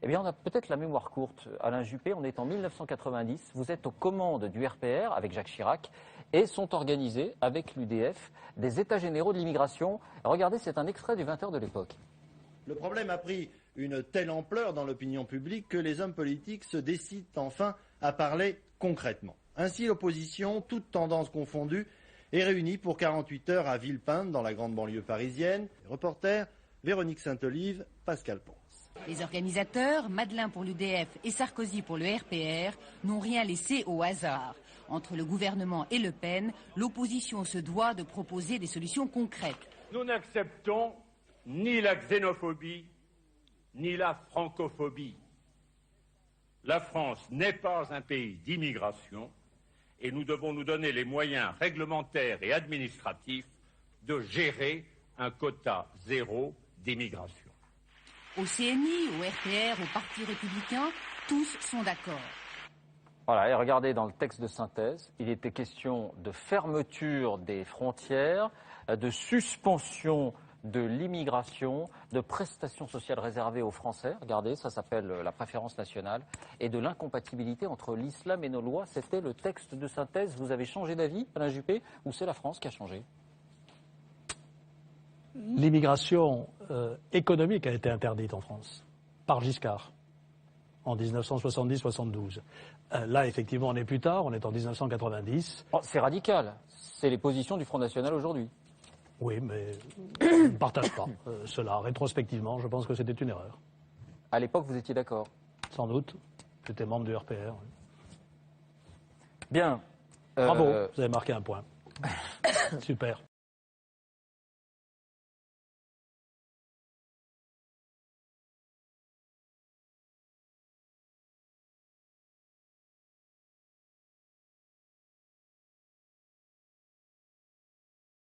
Eh bien, on a peut-être la mémoire courte. Alain Juppé, on est en 1990, vous êtes aux commandes du RPR avec Jacques Chirac et sont organisés avec l'UDF des États généraux de l'immigration. Regardez, c'est un extrait du 20h de l'époque. Le problème a pris une telle ampleur dans l'opinion publique que les hommes politiques se décident enfin à parler concrètement. Ainsi, l'opposition, toutes tendances confondues, est réunie pour 48 heures à Villepinte, dans la grande banlieue parisienne. Reporter, Véronique Saint-Olive, Pascal Pons. Les organisateurs, Madelin pour l'UDF et Sarkozy pour le RPR, n'ont rien laissé au hasard. Entre le gouvernement et Le Pen, l'opposition se doit de proposer des solutions concrètes. Nous n'acceptons ni la xénophobie, ni la francophobie. La France n'est pas un pays d'immigration et nous devons nous donner les moyens réglementaires et administratifs de gérer un quota zéro d'immigration. Au CNI, au RPR, au Parti républicain, tous sont d'accord. Voilà, et regardez dans le texte de synthèse, il était question de fermeture des frontières, de suspension de l'immigration, de prestations sociales réservées aux Français, regardez, ça s'appelle la préférence nationale, et de l'incompatibilité entre l'islam et nos lois. C'était le texte de synthèse. Vous avez changé d'avis, Alain Juppé, ou c'est la France qui a changé? L'immigration économique a été interdite en France par Giscard en 1970-72. Là, effectivement, on est plus tard, on est en 1990. Oh, c'est radical, c'est les positions du Front National aujourd'hui. Oui, mais je ne partage pas cela. Rétrospectivement, je pense que c'était une erreur. À l'époque, vous étiez d'accord? Sans doute. J'étais membre du RPR. Bien. Bravo, vous avez marqué un point. Super.